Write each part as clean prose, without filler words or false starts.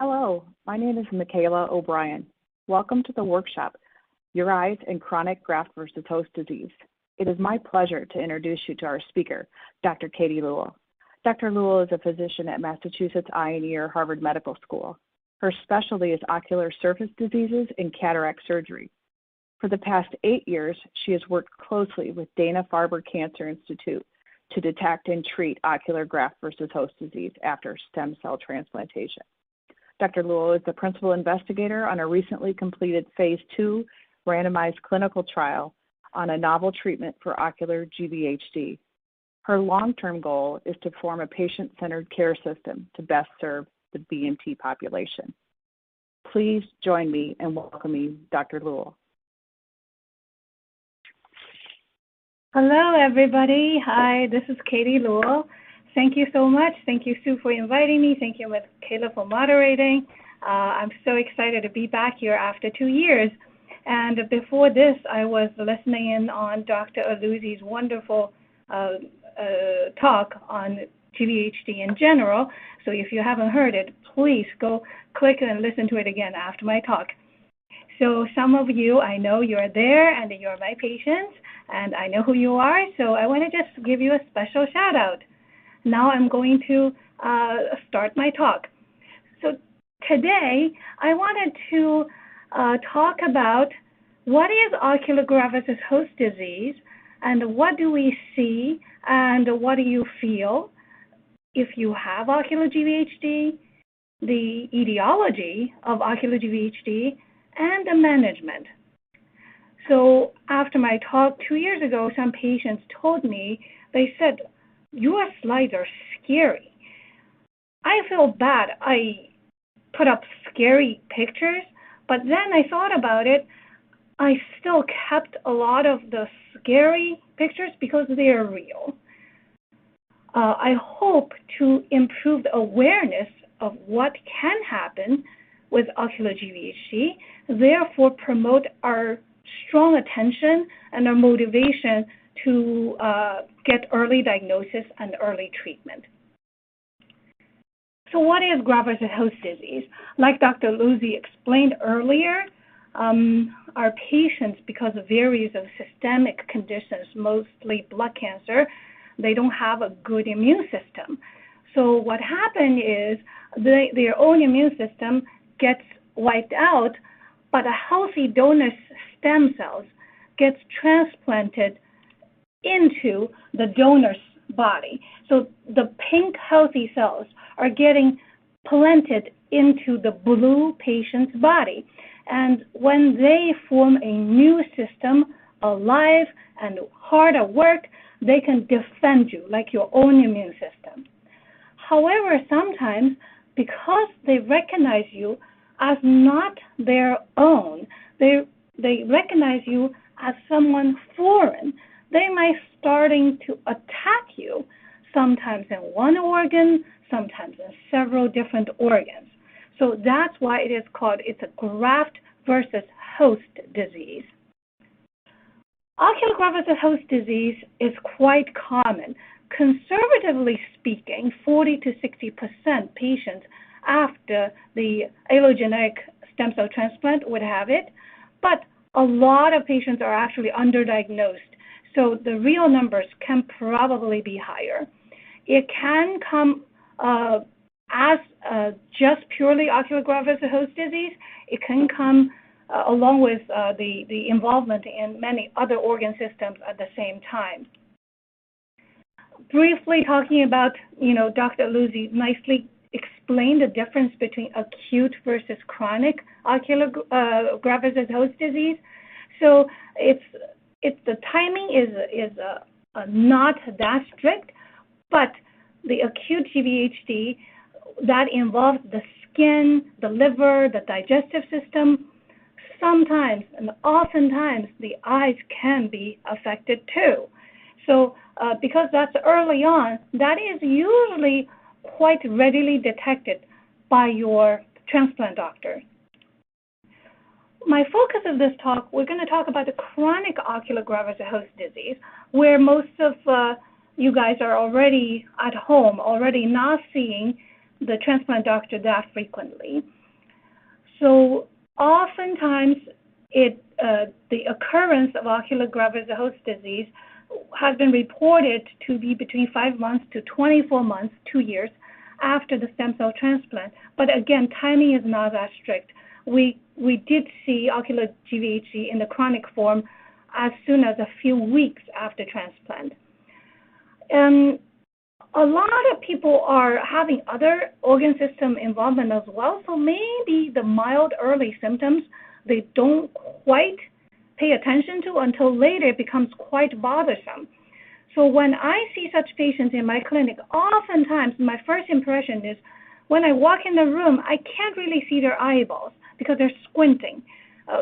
Hello, my name is Michaela O'Brien. Welcome to the workshop, Your Eyes and Chronic Graft-versus-Host Disease. It is my pleasure to introduce you to our speaker, Dr. Katie Lewell. Dr. Lewell is a physician at Massachusetts Eye and Ear Harvard Medical School. Her specialty is ocular surface diseases and cataract surgery. For the past 8 years, she has worked closely with Dana-Farber Cancer Institute to detect and treat ocular graft-versus-host disease after stem cell transplantation. Dr. Lewell is the principal investigator on a recently completed phase 2 randomized clinical trial on a novel treatment for ocular GVHD. Her long-term goal is to form a patient-centered care system to best serve the BMT population. Please join me in welcoming Dr. Lewell. Hello, everybody. Hi, this is Katie Lewell. Thank you so much. Thank you, Sue, for inviting me. Thank you, Ms. Kayla, for moderating. I'm so excited to be back here after 2 years. And before this, I was listening in on Dr. Aluzzi's wonderful talk on GVHD in general. So if you haven't heard it, please go click and listen to it again after my talk. So some of you, I know you're there and you're my patients, and I know who you are. So I want to just give you a special shout out. Now I'm going to start my talk. So today I wanted to talk about what is ocular graft-versus-host disease and what do we see and what do you feel if you have ocular GVHD, the etiology of ocular GVHD, and the management. So after my talk 2 years ago, some patients told me, they said, your slides are scary. I feel bad. I put up scary pictures, but then I thought about it. I still kept a lot of the scary pictures because they are real. I hope to improve the awareness of what can happen with ocular GVHD, therefore promote our strong attention and our motivation to get early diagnosis and early treatment. So what is graft-versus-host disease? Like Dr. Aluzzi explained earlier, our patients, because of various systemic conditions, mostly blood cancer, they don't have a good immune system. So what happened is their own immune system gets wiped out, but a healthy donor stem cells gets transplanted into the donor's body. So the pink healthy cells are getting planted into the blue patient's body. And when they form a new system, alive and hard at work, they can defend you like your own immune system. However, sometimes because they recognize you as not their own, they recognize you as someone foreign, they might starting to attack you, sometimes in one organ, sometimes in several different organs. So that's why it is called, it's a graft-versus-host disease. Ocular graft-versus-host disease is quite common. Conservatively speaking, 40 to 60% patients after the allogeneic stem cell transplant would have it, but a lot of patients are actually underdiagnosed. So the real numbers can probably be higher. It can come as just purely ocular graft-versus-host disease. It can come along with the involvement in many other organ systems at the same time. Briefly talking about, Dr. Aluzzi nicely explained the difference between acute versus chronic ocular graft-versus-host disease. So the timing is not that strict, but the acute GVHD, that involves the skin, the liver, the digestive system. Sometimes and oftentimes the eyes can be affected too. So because that's early on, that is usually quite readily detected by your transplant doctor. My focus of this talk, we're going to talk about the chronic ocular graft-versus-host disease, where most of you guys are already at home, already not seeing the transplant doctor that frequently. So oftentimes the occurrence of ocular graft-versus-host-disease has been reported to be between 5 months to 24 months, 2 years, after the stem cell transplant. But again, timing is not that strict. We did see ocular GVHD in the chronic form as soon as a few weeks after transplant. A lot of people are having other organ system involvement as well, so maybe the mild early symptoms they don't quite pay attention to until later it becomes quite bothersome. So when I see such patients in my clinic, oftentimes my first impression is when I walk in the room, I can't really see their eyeballs because they're squinting,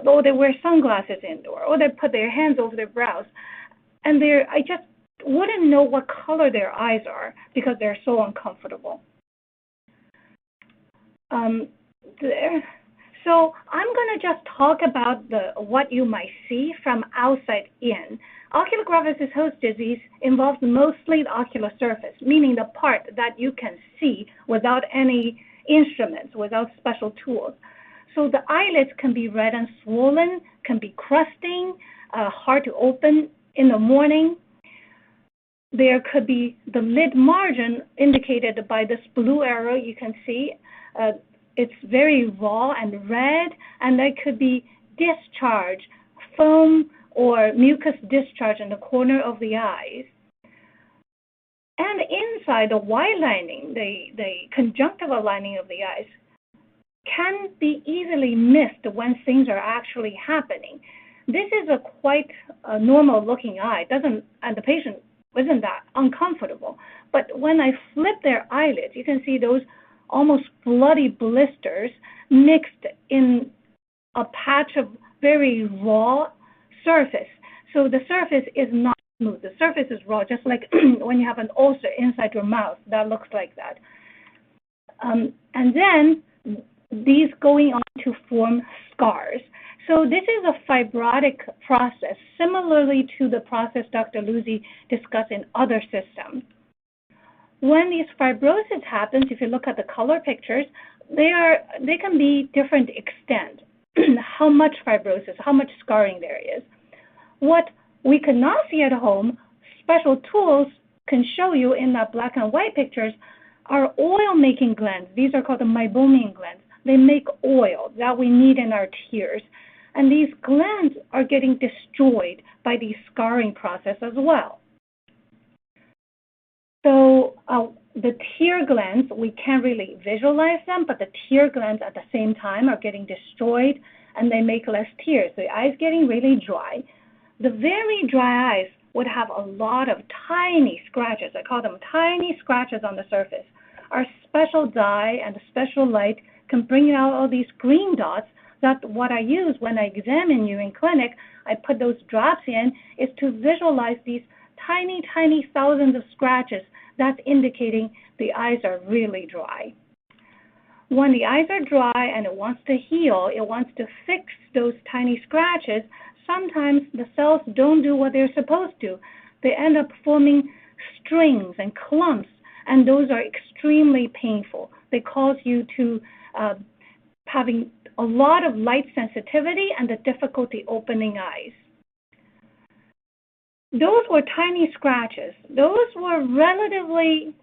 or they wear sunglasses indoor, or they put their hands over their brows, and I just wouldn't know what color their eyes are because they're so uncomfortable. So I'm going to just talk about what you might see from outside in. Ocular graft-versus-host-disease involves mostly the ocular surface, meaning the part that you can see without any instruments, without special tools. So the eyelids can be red and swollen, can be crusting, hard to open in the morning. There could be the lid margin indicated by this blue arrow you can see. It's very raw and red, and there could be discharge, foam or mucus discharge in the corner of the eyes. And inside the white lining, the conjunctival lining of the eyes, can be easily missed when things are actually happening. This is a quite normal looking eye, and the patient isn't that uncomfortable. But when I flip their eyelids, you can see those almost bloody blisters mixed in a patch of very raw surface. So the surface is not smooth. The surface is raw, just like when you have an ulcer inside your mouth, that looks like that. And then these going on to form scars. So this is a fibrotic process, similarly to the process Dr. Luzzi discussed in other systems. When these fibrosis happens, if you look at the color pictures, they can be different extent, how much fibrosis, how much scarring there is. What we cannot see at home, special tools can show you in the black and white pictures, are oil-making glands. These are called the meibomian glands. They make oil that we need in our tears. And these glands are getting destroyed by the scarring process as well. So the tear glands, we can't really visualize them, but the tear glands at the same time are getting destroyed and they make less tears. The eye's getting really dry. The very dry eyes would have a lot of tiny scratches. I call them tiny scratches on the surface. Our special dye and the special light can bring out all these green dots. That's what I use when I examine you in clinic. I put those drops in is to visualize these tiny, tiny thousands of scratches. That's indicating the eyes are really dry. When the eyes are dry and it wants to heal, it wants to fix those tiny scratches, sometimes the cells don't do what they're supposed to. They end up forming strings and clumps, and those are extremely painful. They cause you to having a lot of light sensitivity and the difficulty opening eyes. Those were tiny scratches. Those were relatively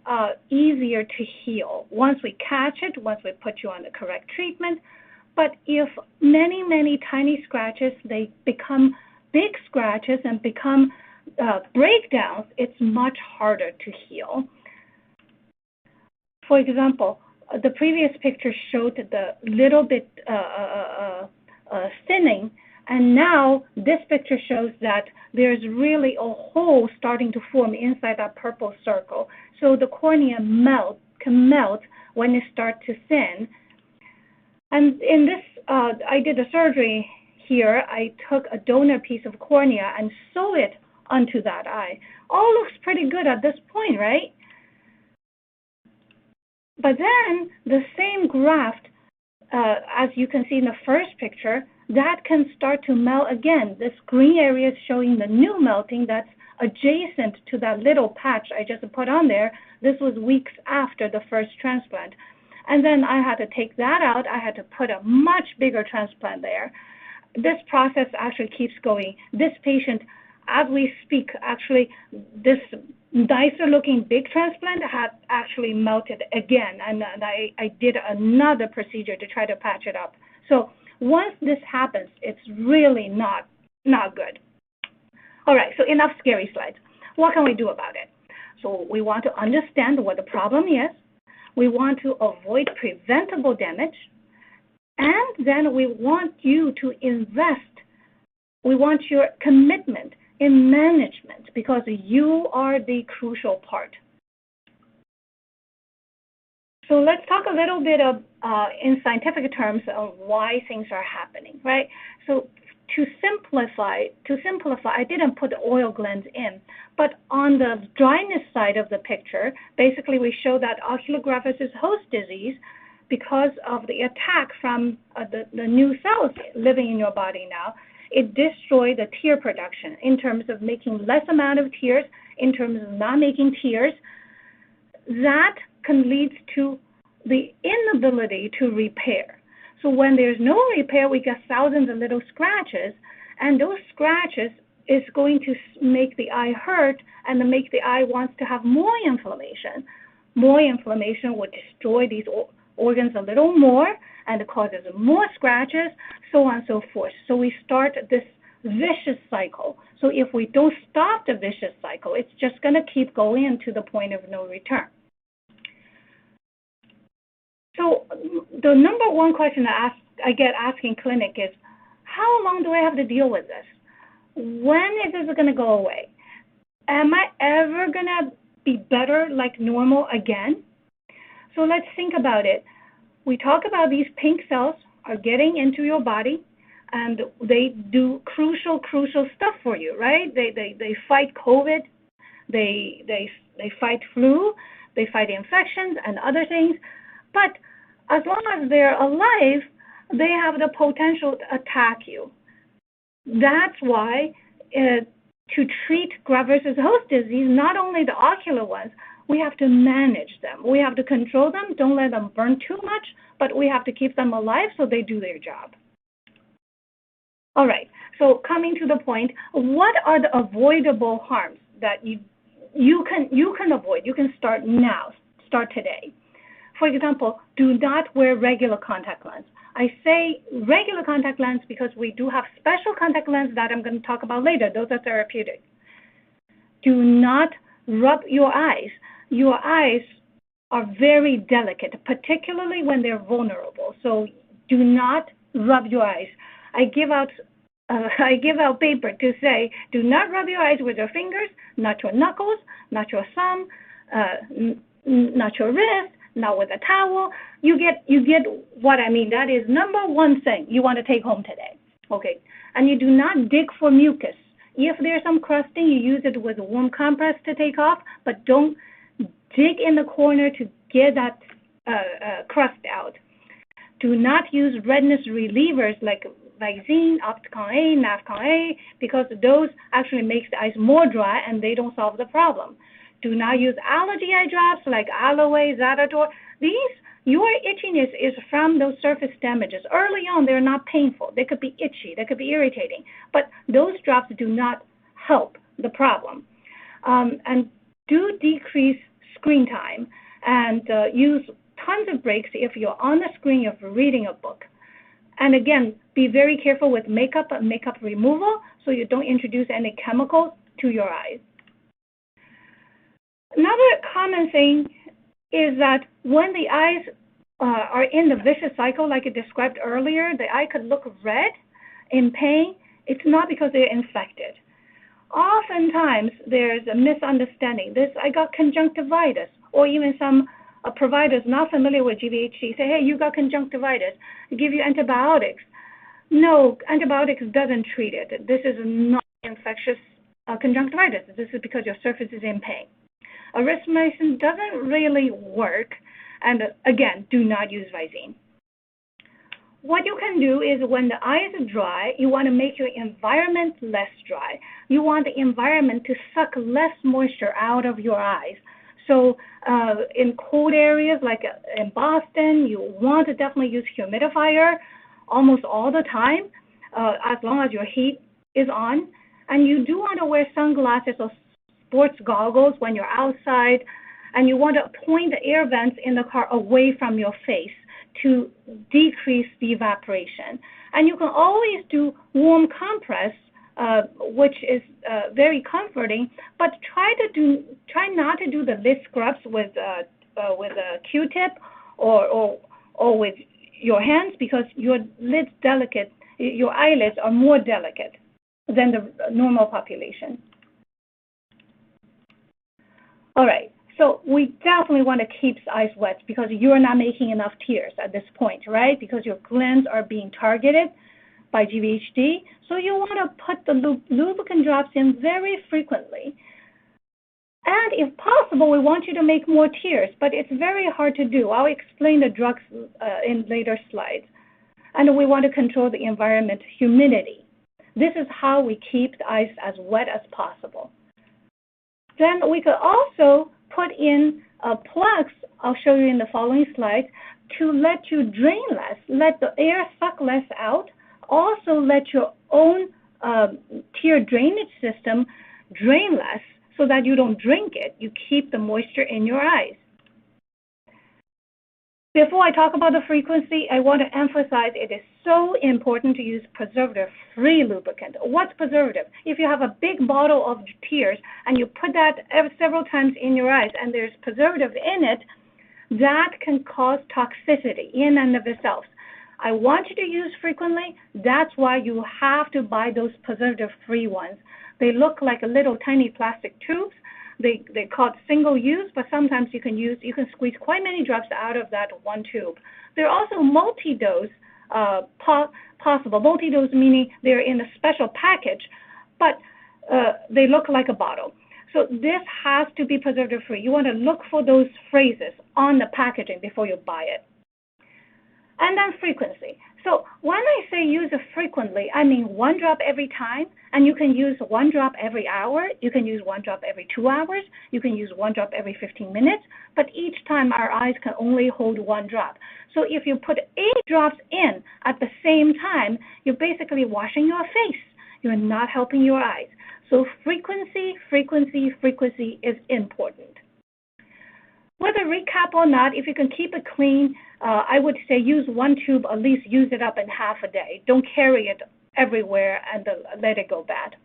easier to heal once we catch it, once we put you on the correct treatment. But if many, many tiny scratches, they become big scratches and become breakdowns, it's much harder to heal. For example, the previous picture showed the little bit thinning, and now this picture shows that there's really a hole starting to form inside that purple circle. So the cornea can melt when it starts to thin. And in this, I did a surgery here. I took a donor piece of cornea and sewed it onto that eye. All looks pretty good at this point, right? But then the same graft, as you can see in the first picture, that can start to melt again. This green area is showing the new melting that's adjacent to that little patch I just put on there. This was weeks after the first transplant. And then I had to take that out. I had to put a much bigger transplant there. This process actually keeps going. This patient, as we speak, actually, this nicer looking big transplant had actually melted again, and I did another procedure to try to patch it up. So once this happens, it's really not good. All right, so enough scary slides. What can we do about it? So we want to understand what the problem is. We want to avoid preventable damage. And then we want you to invest. We want your commitment in management because you are the crucial part. So let's talk a little bit of, in scientific terms, of why things are happening, right? So to simplify, I didn't put the oil glands in, but on the dryness side of the picture, basically we show that ocular graft-versus-host-disease, because of the attack from the new cells living in your body now, it destroyed the tear production in terms of making less amount of tears, in terms of not making tears. That can lead to the inability to repair. So when there's no repair, we get thousands of little scratches, and those scratches is going to make the eye hurt and make the eye wants to have more inflammation. More inflammation would destroy these organs a little more, and it causes more scratches, so on and so forth. So we start this vicious cycle. So if we don't stop the vicious cycle, it's just going to keep going to the point of no return. So the number one question I get asked in clinic is, how long do I have to deal with this? When is this going to go away? Am I ever going to be better like normal again? So let's think about it. We talk about these pink cells are getting into your body, and they do crucial stuff for you, right? They fight COVID, they fight flu, they fight infections and other things. But as long as they're alive, they have the potential to attack you. That's why to treat graft-versus-host disease, not only the ocular ones, we have to manage them. We have to control them, don't let them burn too much, but we have to keep them alive so they do their job. All right, so coming to the point, what are the avoidable harms that you can avoid? You can start now, start today. For example, do not wear regular contact lenses. I say regular contact lenses because we do have special contact lenses that I'm going to talk about later. Those are therapeutic. Do not rub your eyes. Your eyes are very delicate, particularly when they're vulnerable. So do not rub your eyes. I give out paper to say, do not rub your eyes with your fingers, not your knuckles, not your thumb, not your wrist, not with a towel. You get what I mean. That is number one thing you want to take home today. Okay, and you do not dig for mucus. If there's some crusting, you use it with a warm compress to take off, but don't dig in the corner to get that crust out. Do not use redness relievers like Visine, Opticon A, Navcon A, because those actually make the eyes more dry and they don't solve the problem. Do not use allergy eye drops like Aloe, Zaditor. Your itchiness is from those surface damages. Early on, they're not painful. They could be itchy. They could be irritating. But those drops do not help the problem. And do decrease screen time and use tons of breaks if you're on the screen, if you're reading a book. And again, be very careful with makeup and makeup removal so you don't introduce any chemicals to your eyes. Another common thing is that when the eyes are in the vicious cycle, like I described earlier, the eye could look red in pain. It's not because they're infected. Oftentimes, there's a misunderstanding. I got conjunctivitis, or even some providers not familiar with GVHD say, hey, you got conjunctivitis, give you antibiotics. No, antibiotics doesn't treat it. This is not infectious conjunctivitis. This is because your surface is in pain. Erythromycin doesn't really work, and again, do not use Visine. What you can do is when the eyes are dry, you want to make your environment less dry. You want the environment to suck less moisture out of your eyes. So in cold areas like in Boston, you want to definitely use humidifier almost all the time, as long as your heat is on. And you do want to wear sunglasses or sports goggles when you're outside, and you want to point the air vents in the car away from your face to decrease the evaporation. And you can always do warm compress, which is very comforting, but try not to do the lid scrubs with a Q-tip or with your hands, because your lid's delicate, your eyelids are more delicate than the normal population. All right, so we definitely want to keep the eyes wet because you're not making enough tears at this point, right? Because your glands are being targeted by GVHD. So you want to put the lubricant drops in very frequently. And if possible, we want you to make more tears, but it's very hard to do. I'll explain the drugs in later slides. And we want to control the environment humidity. This is how we keep the eyes as wet as possible. Then we could also put in plugs, I'll show you in the following slides, to let you drain less, let the air suck less out, also let your own tear drainage system drain less so that you don't drink it. You keep the moisture in your eyes. Before I talk about the frequency, I want to emphasize it is so important to use preservative-free lubricant. What's preservative? If you have a big bottle of tears and you put that several times in your eyes and there's preservative in it, that can cause toxicity in and of itself. I want you to use frequently. That's why you have to buy those preservative-free ones. They look like a little tiny plastic tubes. They're called single use, but sometimes you can squeeze quite many drops out of that one tube. They're also multi-dose possible. Multi-dose meaning they're in a special package, but they look like a bottle. So this has to be preservative-free. You want to look for those phrases on the packaging before you buy it. And then frequency. So when I say use it frequently, I mean 1 drop every time, and you can use 1 drop every hour, you can use 1 drop every 2 hours, you can use 1 drop every 15 minutes, but each time our eyes can only hold 1 drop. So if you put 8 drops in at the same time, you're basically washing your face. You're not helping your eyes. So frequency is important. Whether recap or not, if you can keep it clean, I would say use 1 tube, at least use it up in half a day. Don't carry it everywhere and let it go bad.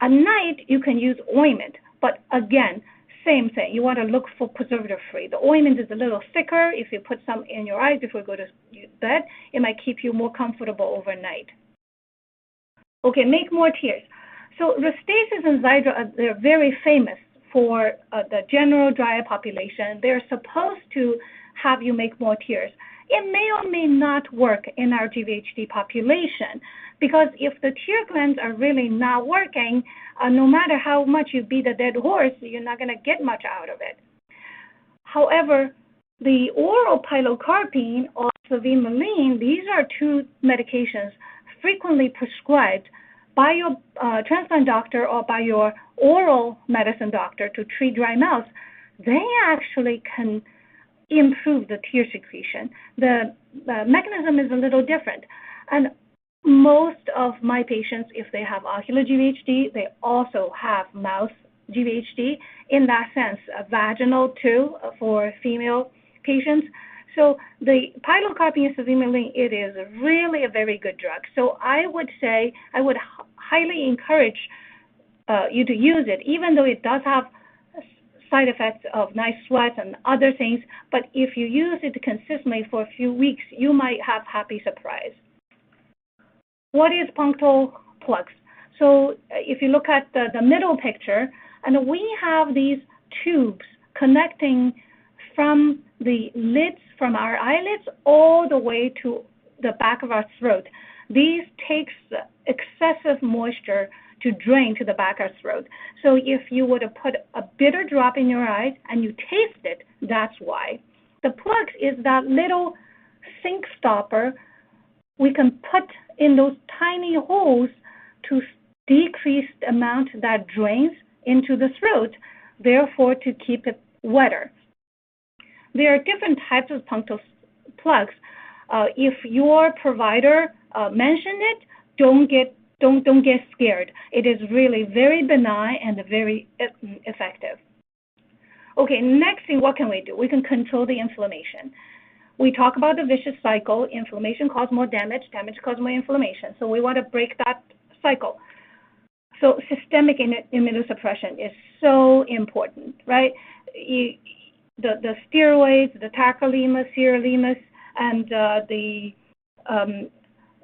At night, you can use ointment, but again, same thing. You want to look for preservative-free. The ointment is a little thicker. If you put some in your eyes before you go to bed, it might keep you more comfortable overnight. Okay, make more tears. So Restasis and Xiidra, they're very famous for the general dry eye population. They're supposed to have you make more tears. It may or may not work in our GVHD population, because if the tear glands are really not working, no matter how much you beat a dead horse, you're not going to get much out of it. However, the oral Pilocarpine or Cevimeline, these are 2 medications frequently prescribed by your transplant doctor or by your oral medicine doctor to treat dry mouth. They actually can improve the tear secretion. The mechanism is a little different. And most of my patients, if they have ocular GVHD, they also have mouth GVHD. In that sense, vaginal too for female patients. So the Pilocarpine and Cevimeline, it is really a very good drug. So I would say, I would highly encourage you to use it, even though it does have side effects of night sweats and other things. But if you use it consistently for a few weeks, you might have happy surprise. What is punctal plugs? So if you look at the middle picture, and we have these tubes connecting from the lids, from our eyelids, all the way to the back of our throat. These takes excessive moisture to drain to the back of our throat. So if you were to put a bitter drop in your eyes and you taste it, that's why. The plugs is that little sink stopper we can put in those tiny holes to decrease the amount that drains into the throat. therefore to keep it wetter. There are different types of punctal plugs. If your provider mentioned it, don't get scared. It is really very benign and very effective. Okay, next thing, what can we do? We can control the inflammation. We talk about the vicious cycle. Inflammation causes more damage, damage causes more inflammation. So we want to break that cycle. So systemic immunosuppression is so important, right? The steroids, the tacrolimus, sirolimus, and the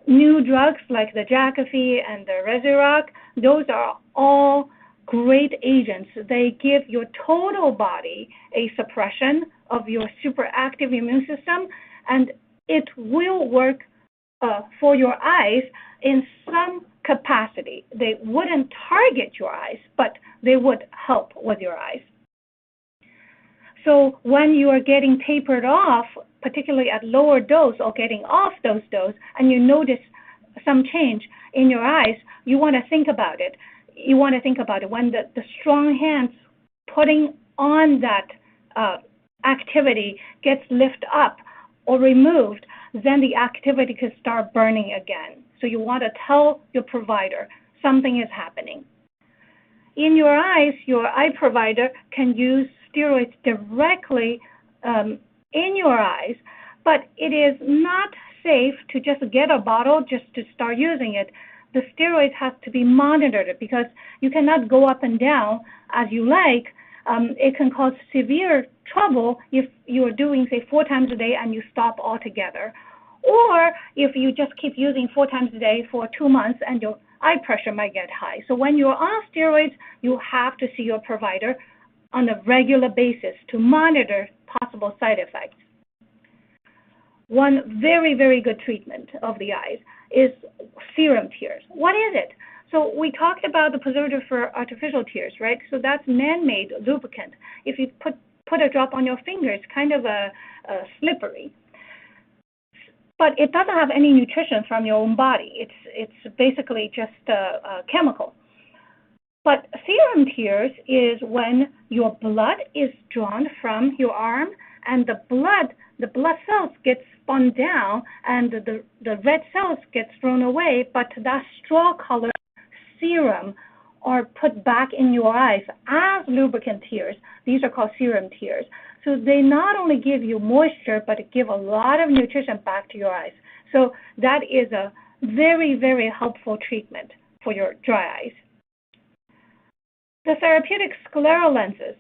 new drugs like the Jakafi and the Rezurock, those are all great agents. They give your total body a suppression of your superactive immune system, and it will work for your eyes in some capacity. They wouldn't target your eyes, but they would help with your eyes. So when you are getting tapered off, particularly at lower dose or getting off those dose, and you notice some change in your eyes, you want to think about it. You want to think about it when the strong hands putting on that activity gets lifted up or removed, then the activity could start burning again. So you want to tell your provider something is happening. In your eyes, your eye provider can use steroids directly in your eyes, but it is not safe to just get a bottle just to start using it. The steroids have to be monitored because you cannot go up and down as you like. It can cause severe trouble if you are doing, say, 4 times a day and you stop altogether. Or if you just keep using 4 times a day for 2 months and your eye pressure might get high. So when you're on steroids, you have to see your provider on a regular basis to monitor possible side effects. One very, very good treatment of the eyes is serum tears. What is it? So we talked about the preservative for artificial tears, right? So that's man-made lubricant. If you put a drop on your finger, it's kind of a slippery. But it doesn't have any nutrition from your own body. It's basically just a chemical. But serum tears is when your blood is drawn from your arm and the blood cells get spun down and the red cells get thrown away, but that straw-colored serum are put back in your eyes as lubricant tears. These are called serum tears. So they not only give you moisture, but give a lot of nutrition back to your eyes. So that is a very, very helpful treatment for your dry eyes. The therapeutic scleral lenses.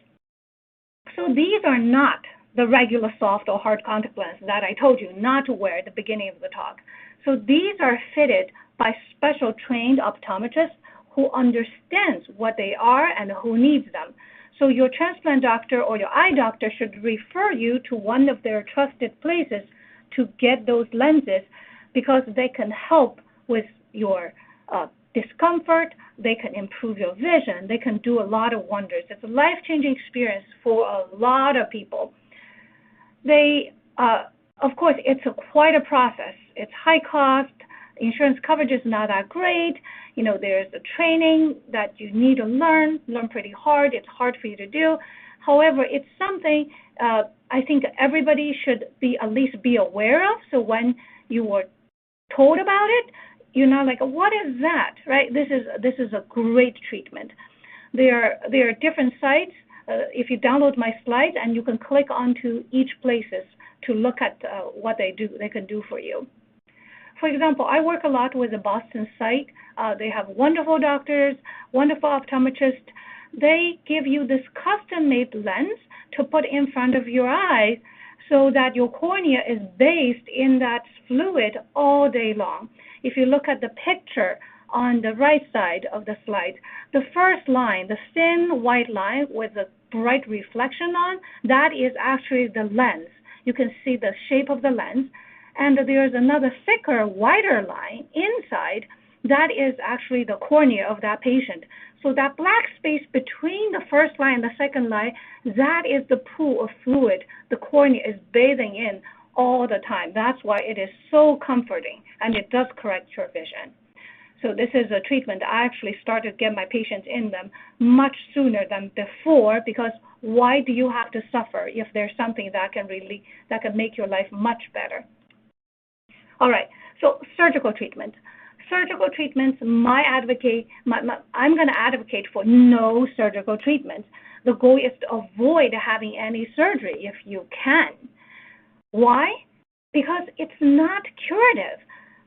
So these are not the regular soft or hard contact lens that I told you not to wear at the beginning of the talk. So these are fitted by special trained optometrists who understands what they are and who needs them. So your transplant doctor or your eye doctor should refer you to one of their trusted places to get those lenses because they can help with your discomfort, they can improve your vision, they can do a lot of wonders. It's a life-changing experience for a lot of people. They, of course, it's quite a process. It's high cost. Insurance coverage is not that great. You know, there's the training that you need to learn pretty hard. It's hard for you to do. However, it's something I think everybody should at least be aware of. So when you were told about it, you're not like, what is that, right? This is a great treatment. There are different sites. If you download my slides, and you can click onto each places to look at what they can do for you. For example, I work a lot with the Boston site. They have wonderful doctors, wonderful optometrists. They give you this custom-made lens to put in front of your eye so that your cornea is bathed in that fluid all day long. If you look at the picture on the right side of the slide, the first line, the thin white line with the bright reflection on, that is actually the lens. You can see the shape of the lens. And there's another thicker, wider line inside. That is actually the cornea of that patient. So that black space between the first line and the second line, that is the pool of fluid the cornea is bathing in all the time. That's why it is so comforting, and it does correct your vision. So this is a treatment I actually started getting my patients in them much sooner than before, because why do you have to suffer if there's something that can make your life much better? All right, so surgical treatment. Surgical treatments, I'm going to advocate for no surgical treatments. The goal is to avoid having any surgery if you can. Why? Because it's not curative.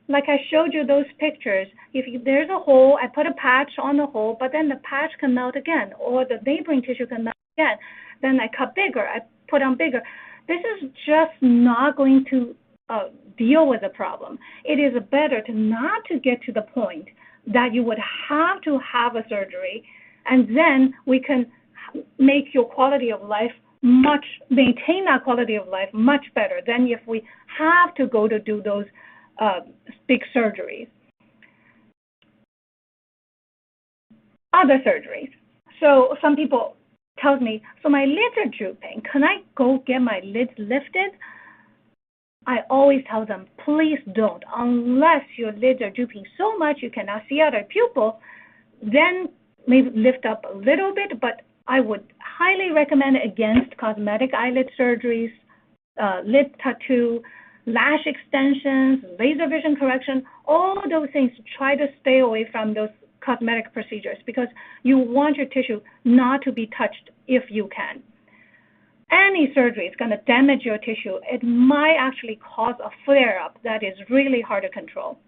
Like I showed you those pictures, there's a hole, I put a patch on the hole, but then the patch can melt again, or the neighboring tissue can melt again. Then I cut bigger, I put on bigger. This is just not going to deal with the problem. It is better not to get to the point that you would have to have a surgery, and then we can make your quality of life maintain that quality of life much better than if we have to go to do those big surgeries. Other surgeries. So some people tell me, so my lids are drooping. Can I go get my lids lifted? I always tell them, please don't, unless your lids are drooping so much you cannot see out of pupil, then maybe lift up a little bit, but I would highly recommend against cosmetic eyelid surgeries, lid tattoo, lash extensions, laser vision correction, all those things. Try to stay away from those cosmetic procedures because you want your tissue not to be touched if you can. Any surgery is going to damage your tissue. It might actually cause a flare-up that is really hard to control.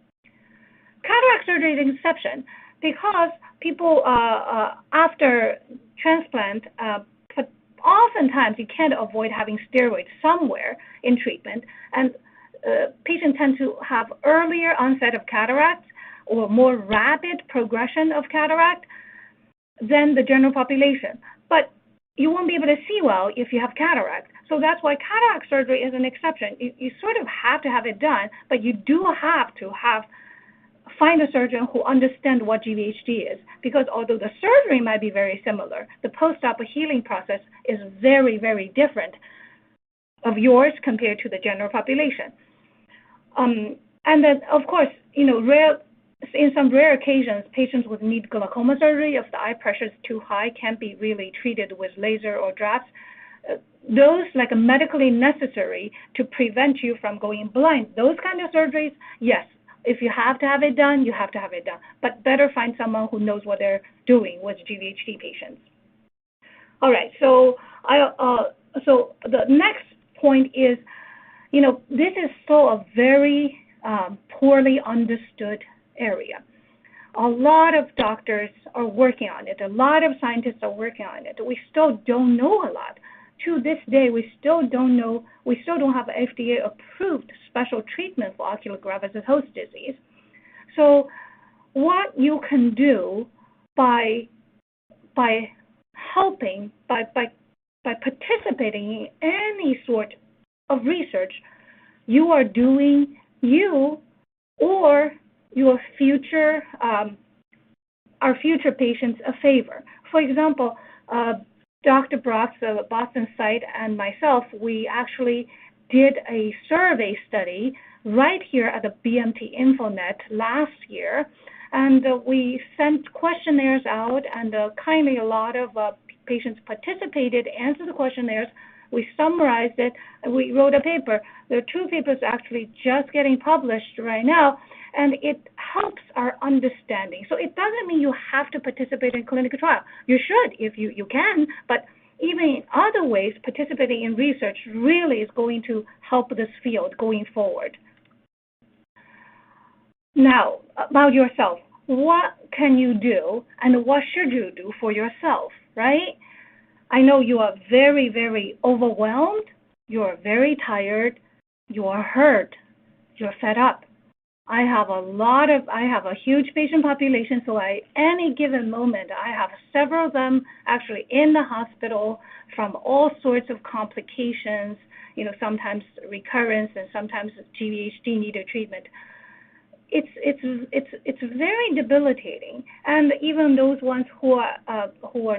Cataract surgery is an exception because people after transplant, oftentimes you can't avoid having steroids somewhere in treatment, and patients tend to have earlier onset of cataract or more rapid progression of cataract than the general population. But you won't be able to see well if you have cataract. So that's why cataract surgery is an exception. You sort of have to have it done, but you do have to find a surgeon who understands what GVHD is, because although the surgery might be very similar, the post-op healing process is very, very different of yours compared to the general population. And then, of course, in some rare occasions, patients would need glaucoma surgery if the eye pressure is too high, can't be really treated with laser or drops. Those like medically necessary to prevent you from going blind, those kind of surgeries, yes, if you have to have it done, you have to have it done. But better find someone who knows what they're doing with GVHD patients. All right, so so the next point is, this is still a very poorly understood area. A lot of doctors are working on it. A lot of scientists are working on it. We still don't know a lot. To this day, we still don't know. We still don't have an FDA-approved special treatment for ocular graft-versus-host-disease. So, what you can do by helping, by participating in any sort of research, you are doing you or your future, our future patients a favor. For example, Dr. Brock's Boston site and myself, we actually did a survey study right here at the BMT InfoNet last year, and we sent questionnaires out, and kindly a lot of patients participated, answered the questionnaires. We summarized it, and we wrote a paper. There are 2 papers actually just getting published right now, and it helps our understanding. So it doesn't mean you have to participate in clinical trial. You should if you can, but even in other ways, participating in research really is going to help this field going forward. Now, about yourself. What can you do and what should you do for yourself, right? I know you are very, very overwhelmed, you are very tired, you are hurt, you're fed up. I have a huge patient population, so at any given moment, I have several of them actually in the hospital from all sorts of complications, sometimes recurrence and sometimes GVHD needed treatment. It's very debilitating, and even those ones who are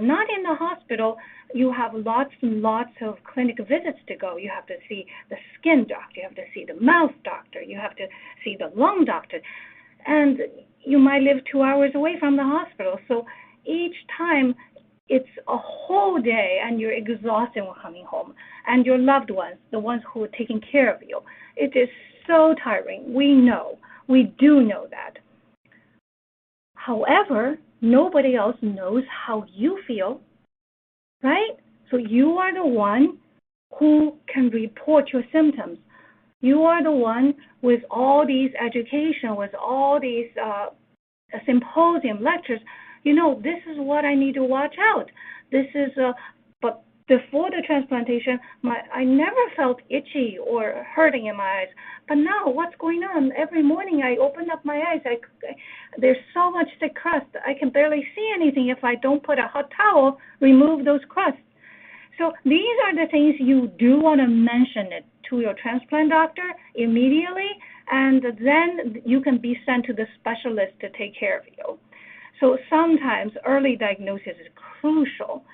not in the hospital, you have lots and lots of clinic visits to go. You have to see the skin doctor, you have to see the mouth doctor, you have to see the lung doctor, and you might live 2 hours away from the hospital. So each time it's a whole day and you're exhausted when coming home. And your loved ones, the ones who are taking care of you, it is so tiring. We know. We do know that. However, nobody else knows how you feel, right? So you are the one who can report your symptoms. You are the one with all these education, with all these symposium lectures. You know, this is what I need to watch out. This is, but before the transplantation, I never felt itchy or hurting in my eyes. But now, what's going on? Every morning I open up my eyes. There's so much thick crust. I can barely see anything if I don't put a hot towel, remove those crusts. So these are the things you do want to mention it to your transplant doctor immediately, and then you can be sent to the specialist to take care of you. So sometimes early diagnosis is crucial.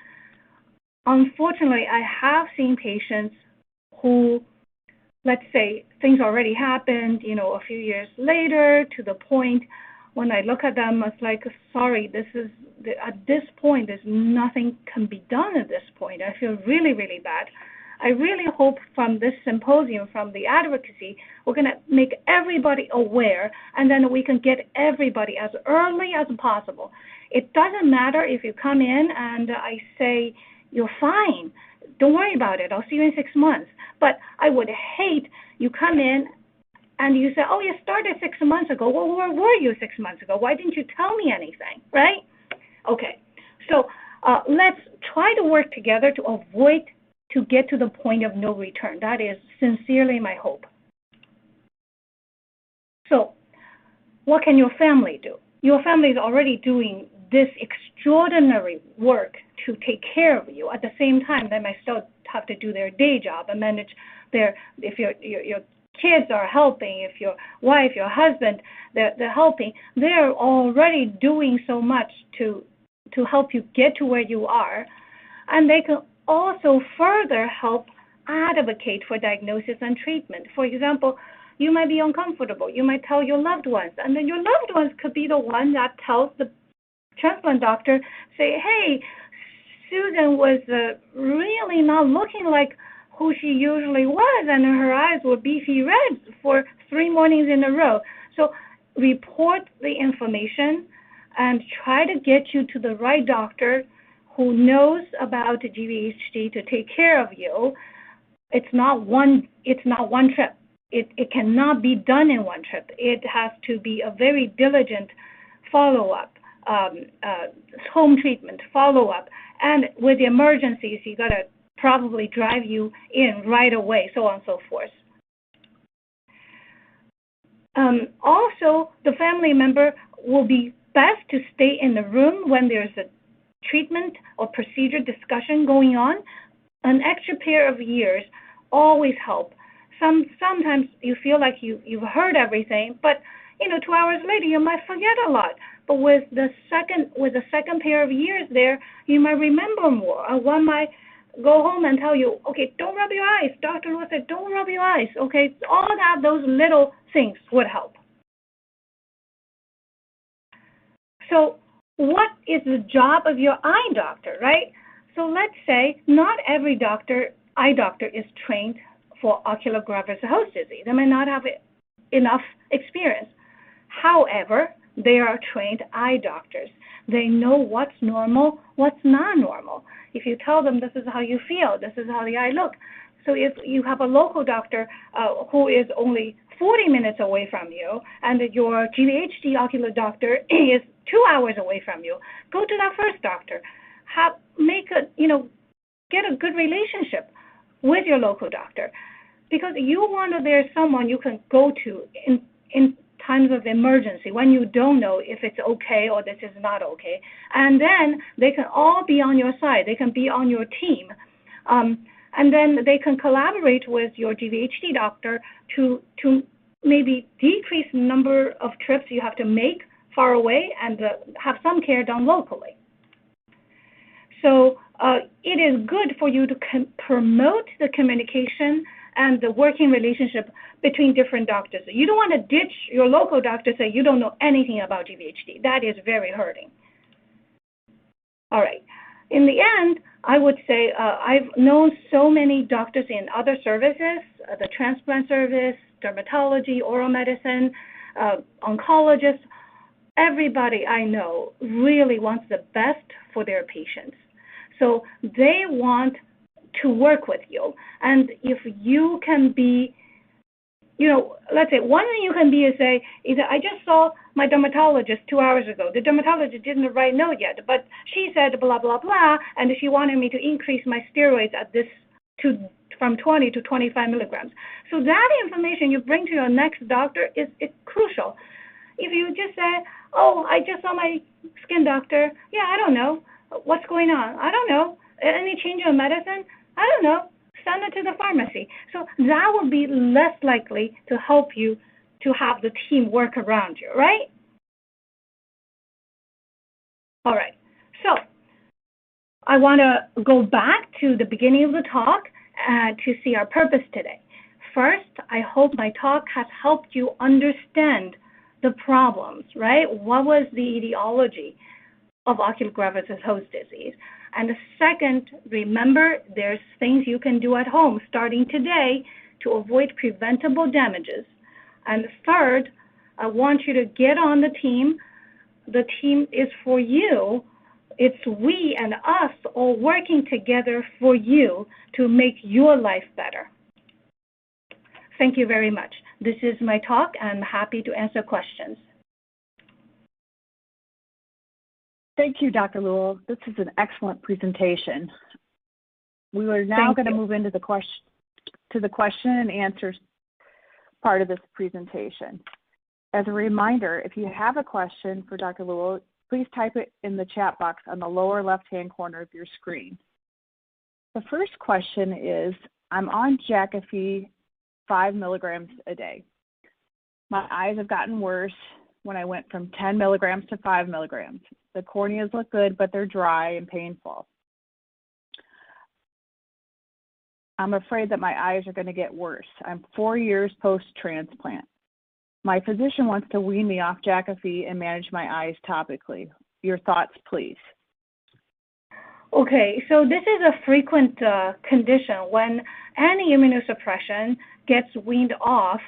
Unfortunately, I have seen patients who, let's say, things already happened, a few years later, to the point when I look at them, it's like, sorry, at this point, there's nothing can be done at this point. I feel really, really bad. I really hope from this symposium, from the advocacy, we're going to make everybody aware, and then we can get everybody as early as possible. It doesn't matter if you come in and I say, you're fine. Don't worry about it. I'll see you in 6 months. But I would hate you come in and you say, oh, you started 6 months ago. Well, where were you 6 months ago? Why didn't you tell me anything, right? Okay, so let's try to work together to avoid to get to the point of no return. That is sincerely my hope. So what can your family do? Your family is already doing this extraordinary work to take care of you. At the same time, they might still have to do their day job and manage if your kids are helping, if your wife, your husband, they're helping, they're already doing so much to help you get to where you are. And they can also further help advocate for diagnosis and treatment. For example, you might be uncomfortable. You might tell your loved ones, and then your loved ones could be the one that tells the transplant doctor, say, hey, Susan was really not looking like who she usually was, and her eyes were beefy red for 3 mornings in a row. So report the information and try to get you to the right doctor who knows about GVHD to take care of you. It's not one trip. It cannot be done in one trip. It has to be a very diligent follow-up, home treatment follow-up, and with emergencies, you got to probably drive you in right away, so on and so forth. Also, the family member will be best to stay in the room when there's a treatment or procedure discussion going on. An extra pair of ears always help. Sometimes you feel like you've heard everything, but 2 hours later you might forget a lot. But with the second pair of ears there, you might remember more. One might go home and tell you, okay, don't rub your eyes. Dr. Lewis said, don't rub your eyes. Okay, all that, those little things would help. So what is the job of your eye doctor, right? So let's say not every eye doctor is trained for ocular graft-versus-host-disease. They may not have enough experience. However, they are trained eye doctors. They know what's normal, what's not normal. If you tell them this is how you feel, this is how the eye looks. So if you have a local doctor who is only 40 minutes away from you, and your GVHD ocular doctor is 2 hours away from you, go to that first doctor. Get a good relationship with your local doctor, because you want to there's someone you can go to in times of emergency when you don't know if it's okay or this is not okay. And then they can all be on your side. They can be on your team. And then they can collaborate with your GVHD doctor to maybe decrease the number of trips you have to make far away and have some care done locally. So it is good for you to promote the communication and the working relationship between different doctors. You don't want to ditch your local doctor, say you don't know anything about GVHD. That is very hurting. All right. In the end, I would say I've known so many doctors in other services, the transplant service, dermatology, oral medicine, oncologists. Everybody I know really wants the best for their patients. So they want to work with you. And if you can be, let's say one thing you can be is say, I just saw my dermatologist 2 hours ago. The dermatologist didn't write note yet, but she said blah, blah, blah, and she wanted me to increase my steroids at this from 20 to 25 milligrams. So that information you bring to your next doctor is crucial. If you just say, oh, I just saw my skin doctor. Yeah, I don't know. What's going on? I don't know. Any change in medicine? I don't know. Send it to the pharmacy. So that will be less likely to help you to have the team work around you, right? All right. So I want to go back to the beginning of the talk to see our purpose today. First, I hope my talk has helped you understand the problems, right? What was the etiology of ocular graft-versus-host-disease? And the second, remember, there's things you can do at home starting today to avoid preventable damages. And third, I want you to get on the team. The team is for you. It's we and us all working together for you to make your life better. Thank you very much. This is my talk. I'm happy to answer questions. Thank you, Dr. Luo. This is an excellent presentation. We are now going to move into the question and answers part of this presentation. As a reminder, if you have a question for Dr. Luo, please type it in the chat box on the lower left-hand corner of your screen. The first question is, I'm on Jakafi 5 milligrams a day. My eyes have gotten worse when I went from 10 milligrams to 5 milligrams. The corneas look good, but they're dry and painful. I'm afraid that my eyes are going to get worse. I'm 4 years post-transplant. My physician wants to wean me off Jakafi and manage my eyes topically. Your thoughts, please. Okay, so this is a frequent condition. When any immunosuppression gets weaned off,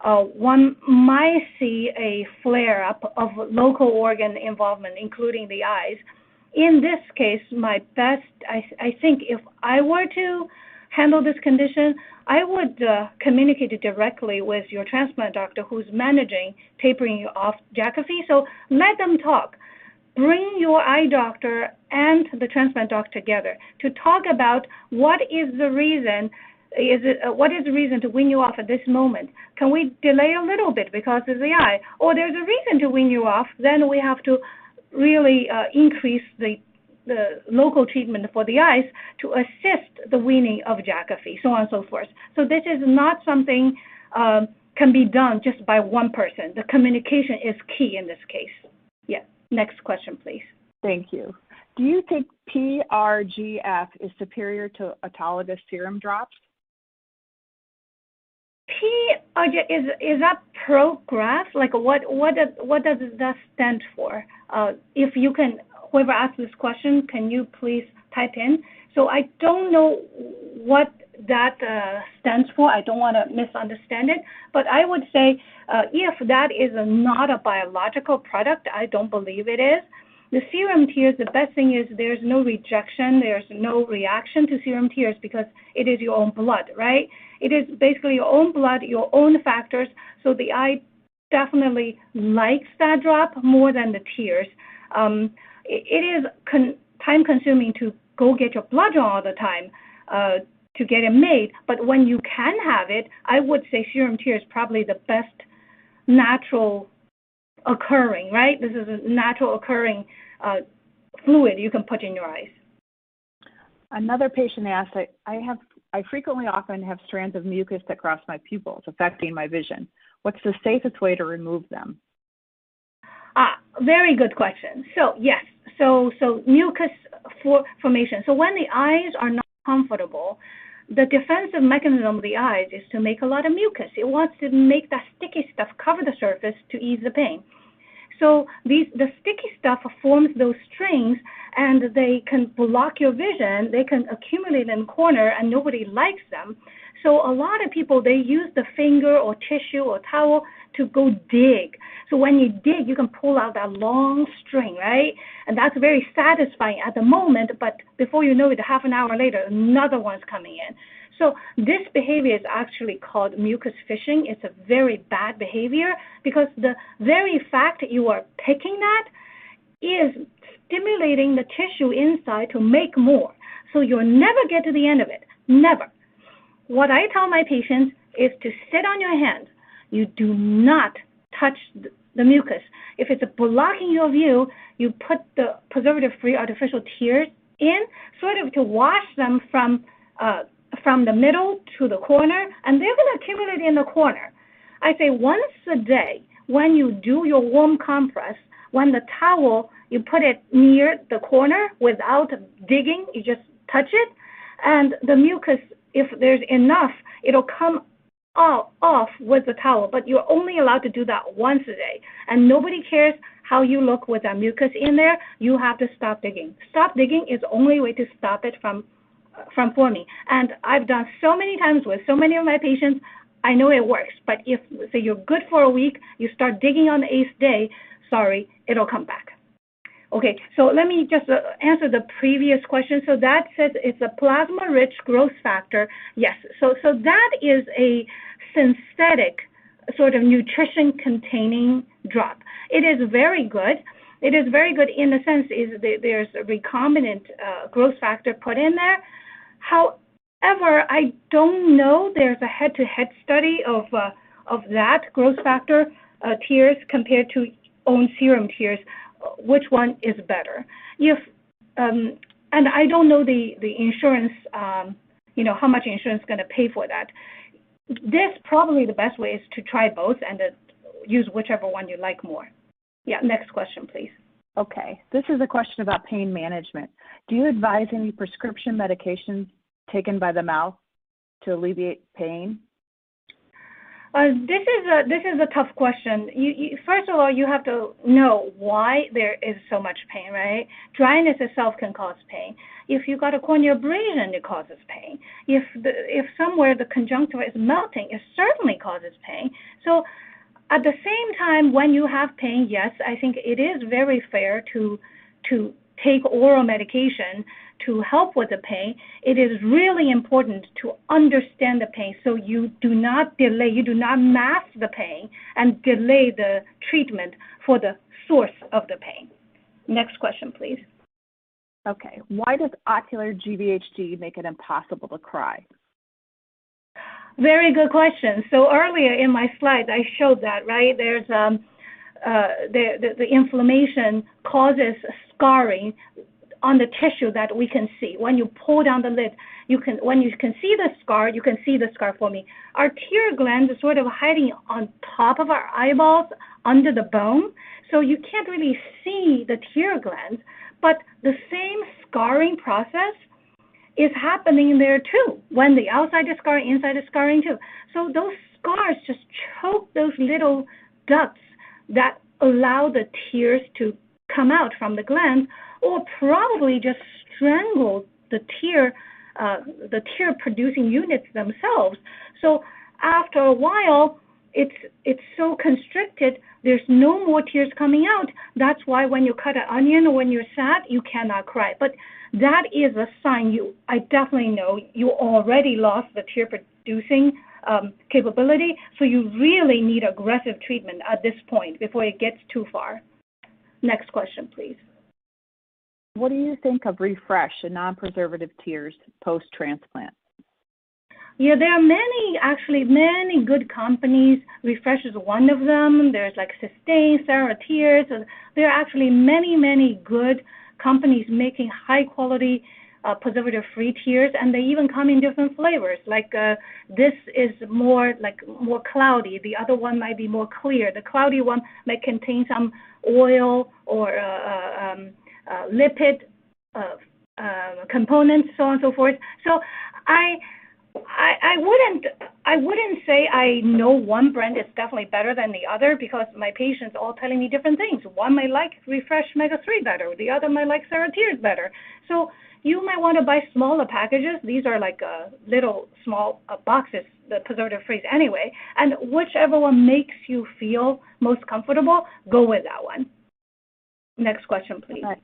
one might see a flare-up of local organ involvement, including the eyes. In this case, I think if I were to handle this condition, I would communicate it directly with your transplant doctor who's managing tapering you off Jakafi. So let them talk. Bring your eye doctor and the transplant doc together to talk about what is the reason. What is the reason to wean you off at this moment? Can we delay a little bit because of the eye? Or there's a reason to wean you off, then we have to really increase the local treatment for the eyes to assist the weaning of Jakafi, so on and so forth. So this is not something can be done just by one person. The communication is key in this case. Yeah. Next question, please. Thank you. Do you think PRGF is superior to autologous serum drops? Is that pro-graft? Like what does that stand for? If you can, whoever asked this question, can you please type in? So I don't know what that stands for. I don't want to misunderstand it, but I would say if that is not a biological product, I don't believe it is. The serum tears, the best thing is there's no rejection, there's no reaction to serum tears because it is your own blood, right? It is basically your own blood, your own factors, so the eye definitely likes that drop more than the tears. It is time-consuming to go get your blood drawn all the time to get it made, but when you can have it, I would say serum tears is probably the best natural occurring, right? This is a natural occurring fluid you can put in your eyes. Another patient asked, I frequently often have strands of mucus that cross my pupils, affecting my vision. What's the safest way to remove them? Very good question. So yes, so mucus formation. So when the eyes are not comfortable, the defensive mechanism of the eyes is to make a lot of mucus. It wants to make that sticky stuff cover the surface to ease the pain. So the sticky stuff forms those strings, and they can block your vision. They can accumulate in the corner, and nobody likes them. So a lot of people, they use the finger or tissue or towel to go dig. So when you dig, you can pull out that long string, right? And that's very satisfying at the moment, but before you know it, half an hour later, another one's coming in. So this behavior is actually called mucus fishing. It's a very bad behavior because the very fact that you are picking that is stimulating the tissue inside to make more. So you'll never get to the end of it, never. What I tell my patients is to sit on your hand. You do not touch the mucus. If it's blocking your view, you put the preservative-free artificial tears in, sort of to wash them from the middle to the corner, and they're going to accumulate in the corner. I say once a day, when you do your warm compress, when the towel, you put it near the corner without digging, you just touch it, and the mucus, if there's enough, it'll come off with the towel, but you're only allowed to do that once a day. And nobody cares how you look with that mucus in there. You have to stop digging. Stop digging is the only way to stop it from forming. And I've done so many times with so many of my patients, I know it works. But if, say, you're good for a week, you start digging on the 8th day, sorry, it'll come back. Okay, so let me just answer the previous question. So that says it's a plasma-rich growth factor. Yes, so that is a synthetic sort of nutrition-containing drop. It is very good. It is very good in the sense is that there's a recombinant growth factor put in there. However, I don't know there's a head-to-head study of that growth factor tears compared to own serum tears. Which one is better? And I don't know the insurance, how much insurance is going to pay for that. This probably the best way is to try both and use whichever one you like more. Yeah, next question, please. Okay, this is a question about pain management. Do you advise any prescription medications taken by the mouth to alleviate pain? This is a tough question. First of all, you have to know why there is so much pain, right? Dryness itself can cause pain. If you got a corneal abrasion, it causes pain. If somewhere the conjunctiva is melting, it certainly causes pain. So at the same time, when you have pain, yes, I think it is very fair to take oral medication to help with the pain. It is really important to understand the pain so you do not delay, you do not mask the pain and delay the treatment for the source of the pain. Next question, please. Okay. Why does ocular GVHD make it impossible to cry? Very good question. So earlier in my slides, I showed that, right? There's the inflammation causes scarring on the tissue that we can see. When you pull down the lid, when you can see the scar, you can see the scar forming. Our tear glands are sort of hiding on top of our eyeballs under the bone, so you can't really see the tear glands, but the same scarring process is happening there too. When the outside is scarring, inside is scarring too. So those scars just choke those little ducts that allow the tears to come out from the glands, or probably just strangle the tear producing units themselves. So after a while, it's so constricted, there's no more tears coming out. That's why when you cut an onion or when you're sad, you cannot cry. But that is a sign I definitely know you already lost the tear producing capability, so you really need aggressive treatment at this point before it gets too far. Next question, please. What do you think of Refresh and non-preservative tears post-transplant? Yeah, there are many good companies. Refresh is one of them. There's like Sustain, Sarah Tears. There are actually many good companies making high-quality preservative-free tears, and they even come in different flavors. Like this is more cloudy. The other one might be more clear. The cloudy one might contain some oil or lipid components, so on and so forth. So I wouldn't say I know one brand is definitely better than the other because my patients all telling me different things. One might like Refresh Mega 3 better, the other might like Therapeutic better. So you might want to buy smaller packages. These are like little small boxes, the preservative-free anyway. And whichever one makes you feel most comfortable, go with that one. Next question, please. Okay.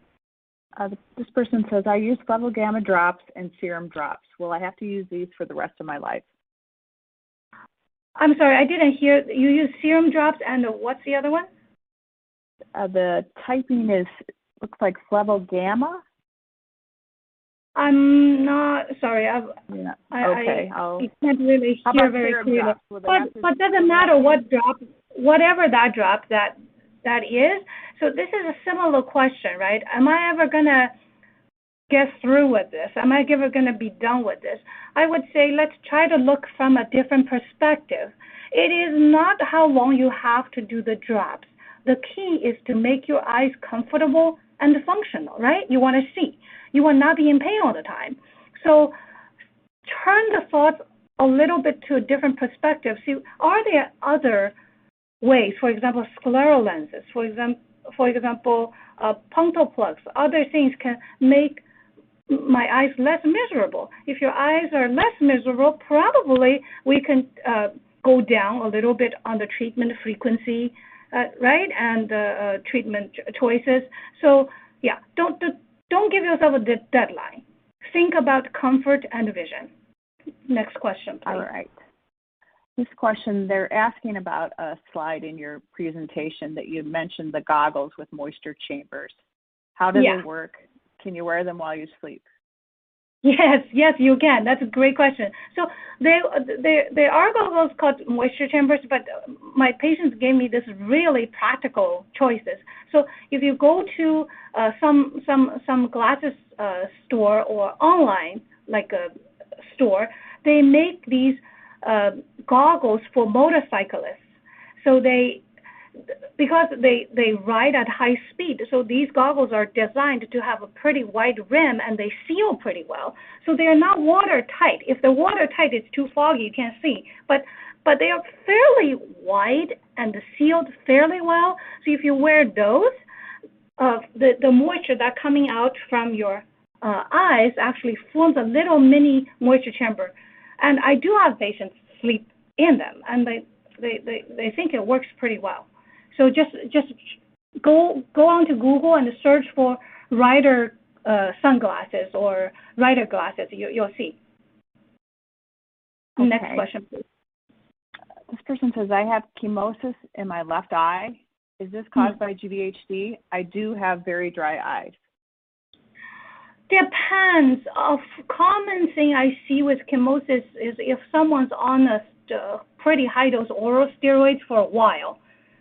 This person says, I use level gamma drops and serum drops. Will I have to use these for the rest of my life? I'm sorry, I didn't hear. You use serum drops and what's the other one? The typing looks like level gamma. I'm not sorry. I can't really hear very clearly. But doesn't matter what drop, whatever that drop that is. So this is a similar question, right? Am I ever gonna get through with this? Am I ever gonna be done with this? I would say let's try to look from a different perspective. It is not how long you have to do the drops. The key is to make your eyes comfortable and functional, right? You want to see. You will not be in pain all the time. So turn the thoughts a little bit to a different perspective. See, are there other ways, for example, scleral lenses, for example, punctal plugs, other things can make my eyes less miserable. If your eyes are less miserable, probably we can go down a little bit on the treatment frequency, right, and treatment choices. So yeah, don't give yourself a deadline. Think about comfort and vision. Next question, please. All right. This question, they're asking about a slide in your presentation that you mentioned the goggles with moisture chambers. How do they work? Can you wear them while you sleep? Yes, you can. That's a great question. So there are goggles called moisture chambers, but my patients gave me this really practical choices. So if you go to some glasses store or online, like a store, they make these goggles for motorcyclists. So because they ride at high speed, so these goggles are designed to have a pretty wide rim and they seal pretty well. So they are not watertight. If they're watertight, it's too foggy, you can't see. But they are fairly wide and sealed fairly well. So if you wear those, the moisture that's coming out from your eyes actually forms a little mini moisture chamber. And I do have patients sleep in them, and they think it works pretty well. So just go onto Google and search for Rider sunglasses or Rider glasses. You'll see. Okay. Next question, please. This person says, I have chemosis in my left eye. Is this caused by GVHD? I do have very dry eyes. Depends. A common thing I see with chemosis is if someone's on a pretty high dose oral steroids for a while.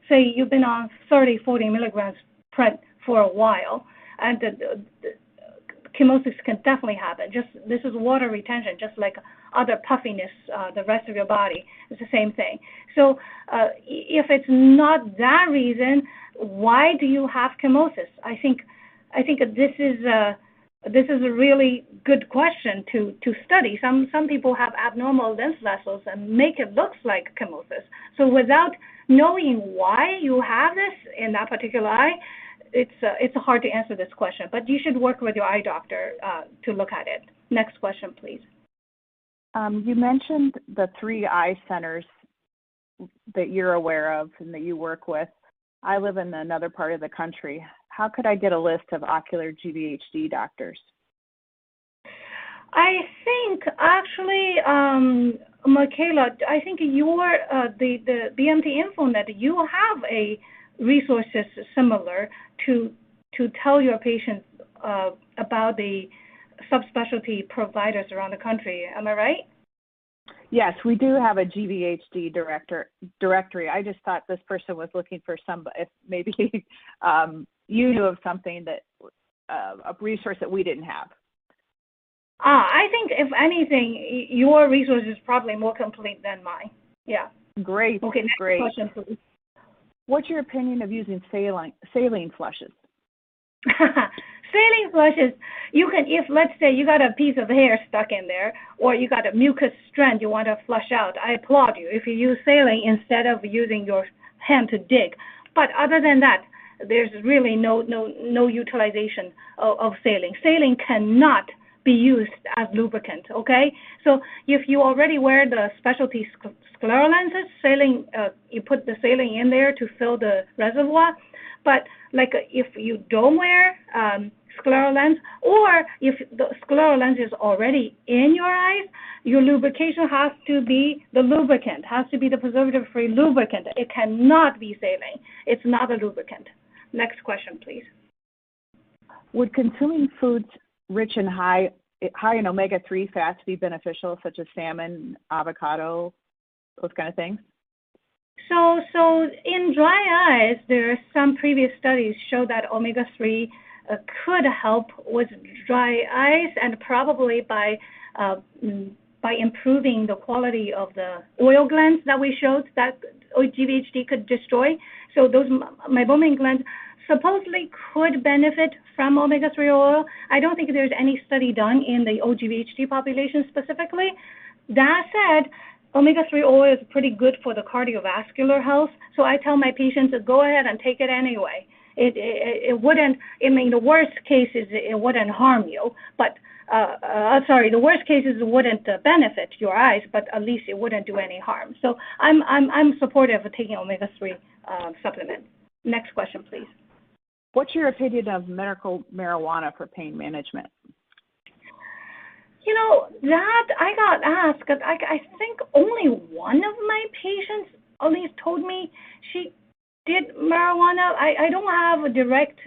Say you've been on 30, 40 milligrams pred for a while, and the chemosis can definitely happen. This is water retention, just like other puffiness, the rest of your body. It's the same thing. So if it's not that reason, why do you have chemosis? I think this is a really good question to study. Some people have abnormal lens vessels and make it look like chemosis. So without knowing why you have this in that particular eye, it's hard to answer this question. But you should work with your eye doctor to look at it. Next question, please. You mentioned the 3 eye centers that you're aware of and that you work with. I live in another part of the country. How could I get a list of ocular GVHD doctors? I think actually, Michaela, I think your the BMT InfoNet, you have a resources similar to tell your patients about the subspecialty providers around the country. Am I right? Yes, we do have a GVHD directory. I just thought this person was looking for if maybe you knew of something that a resource that we didn't have. I think if anything, your resource is probably more complete than mine. Yeah. Great. Okay. Next great. question, please. What's your opinion of using saline flushes? Saline flushes, you can, if let's say you got a piece of hair stuck in there, or you got a mucus strand you want to flush out, I applaud you if you use saline instead of using your hand to dig. But other than that, there's really no utilization of saline. Saline cannot be used as lubricant, okay? So if you already wear the specialty scleral lenses, saline, you put the saline in there to fill the reservoir. But like if you don't wear scleral lens, or if the scleral lens is already in your eyes, your lubrication has to be the lubricant, has to be the preservative-free lubricant. It cannot be saline. It's not a lubricant. Next question, please. Would consuming foods rich in high in omega-3 fats be beneficial, such as salmon, avocado, those kind of things? So in dry eyes, there are some previous studies show that omega-3 could help with dry eyes, and probably by improving the quality of the oil glands that we showed that GVHD could destroy. So those meibomian glands supposedly could benefit from omega-3 oil. I don't think there's any study done in the OGVHD population specifically. That said, omega-3 oil is pretty good for the cardiovascular health, so I tell my patients to go ahead and take it anyway. It wouldn't, I mean, the worst case is it wouldn't harm you, but, the worst case is it wouldn't benefit your eyes, but at least it wouldn't do any harm. So I'm supportive of taking omega-3 supplement. Next question, please. What's your opinion of medical marijuana for pain management? You know, that I got asked, I think only one of my patients at least told me she did marijuana. I don't have a direct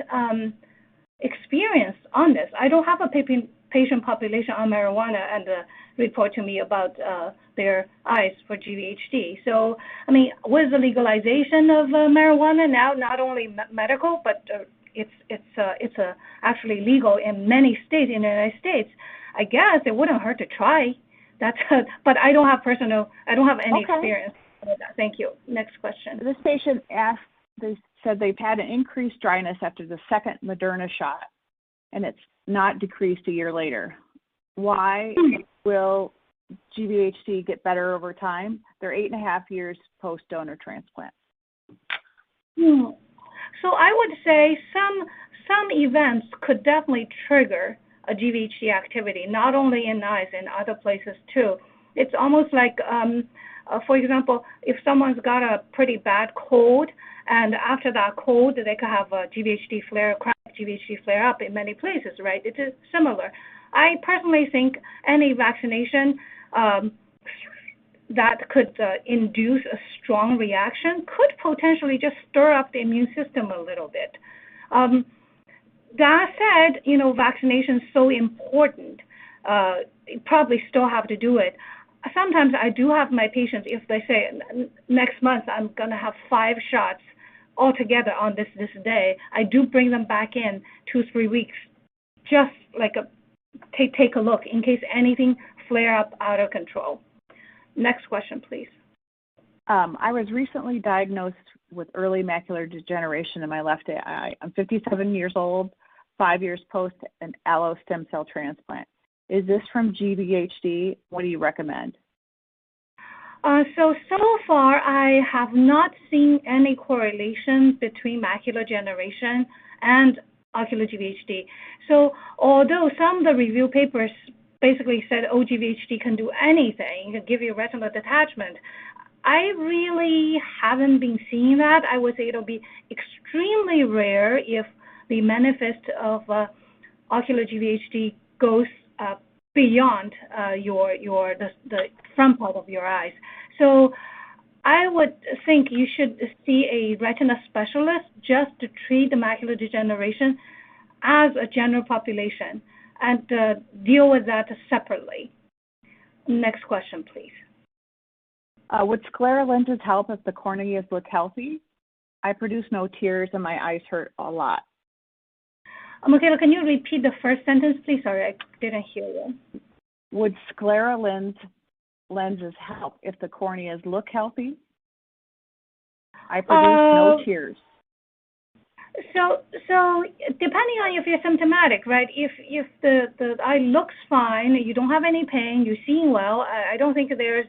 experience on this. I don't have a patient population on marijuana and report to me about their eyes for GVHD. So, I mean, with the legalization of marijuana now, not only medical, but it's actually legal in many states in the United States. I guess it wouldn't hurt to try. But I don't have any experience with that. Thank you. Next question. This patient asked, they said they've had an increased dryness after the second Moderna shot, and it's not decreased a year later. Why will GVHD get better over time? They're 8.5 years post-donor transplant. So I would say some events could definitely trigger a GVHD activity, not only in eyes, in other places too. It's almost like, for example, if someone's got a pretty bad cold, and after that cold, they could have a GVHD flare, chronic GVHD flare up in many places, right? It is similar. I personally think any vaccination that could induce a strong reaction could potentially just stir up the immune system a little bit. That said, you know, vaccination is so important. You probably still have to do it. Sometimes I do have my patients, if they say next month I'm going to have 5 shots altogether on this day, I do bring them back in 2-3 weeks, just like take a look in case anything flare up out of control. Next question, please. I was recently diagnosed with early macular degeneration in my left eye. I'm 57 years old, 5 years post an allo stem cell transplant. Is this from GVHD? What do you recommend? So far, I have not seen any correlation between macular degeneration and ocular GVHD. So although some of the review papers basically said, oh, GVHD can do anything, it can give you retinal detachment, I really haven't been seeing that. I would say it'll be extremely rare if the manifest of ocular GVHD goes beyond the front part of your eyes. So I would think you should see a retina specialist just to treat the macular degeneration as a general population and deal with that separately. Next question, please. Would scleral lenses help if the corneas look healthy? I produce no tears and my eyes hurt a lot. Michaela, can you repeat the first sentence, please? Sorry, I didn't hear you. Would scleral lenses help if the corneas look healthy? I produce no tears. So depending on if you're symptomatic, right? If the eye looks fine, you don't have any pain, you're seeing well, I don't think there's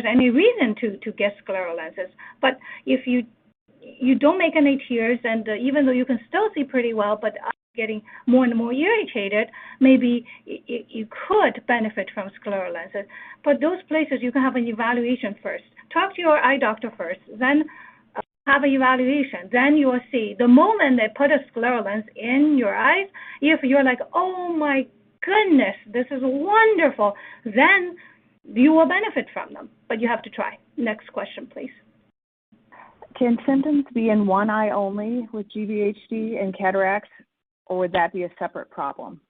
any reason to get scleral lenses. But if you don't make any tears, and even though you can still see pretty well, but getting more and more irritated, maybe you could benefit from scleral lenses. But those places you can have an evaluation first. Talk to your eye doctor first, then have an evaluation. Then you will see the moment they put a scleral lens in your eyes, if you're like, oh my goodness, this is wonderful, then you will benefit from them. But you have to try. Next question, please. Can symptoms be in one eye only with GVHD and cataracts, or would that be a separate problem?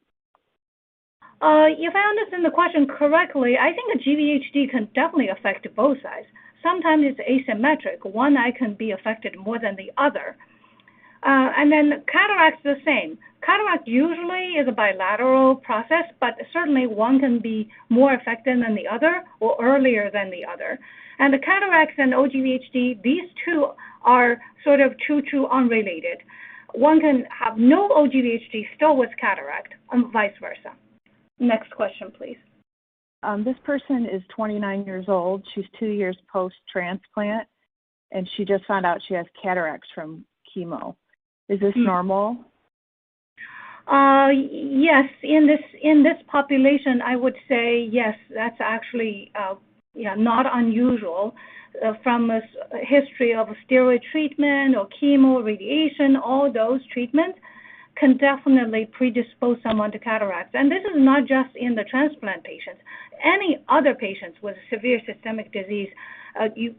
If I understand the question correctly, I think a GVHD can definitely affect both eyes. Sometimes it's asymmetric. One eye can be affected more than the other. And then cataract's the same. Cataract usually is a bilateral process, but certainly one can be more affected than the other or earlier than the other. And the cataracts and OGVHD, these two are sort of true unrelated. One can have no OGVHD still with cataract, and vice versa. Next question, please. This person is 29 years old. She's 2 years post-transplant, and she just found out she has cataracts from chemo. Is this normal? Yes, in this population, I would say yes. That's actually not unusual. From a history of steroid treatment or chemo, radiation, all those treatments can definitely predispose someone to cataracts. And this is not just in the transplant patients. Any other patients with severe systemic disease,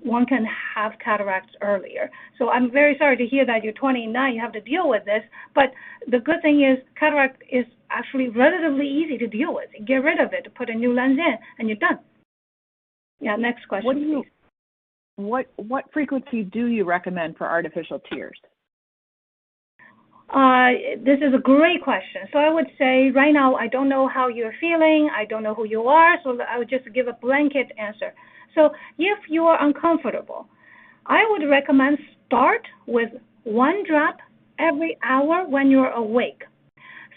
one can have cataracts earlier. So I'm very sorry to hear that you're 29, you have to deal with this, but the good thing is cataract is actually relatively easy to deal with. Get rid of it, put a new lens in, and you're done. Yeah, next question, please. What frequency do you recommend for artificial tears? This is a great question. So I would say right now, I don't know how you're feeling. I don't know who you are, so I would just give a blanket answer. So if you are uncomfortable, I would recommend start with 1 drop every hour when you're awake.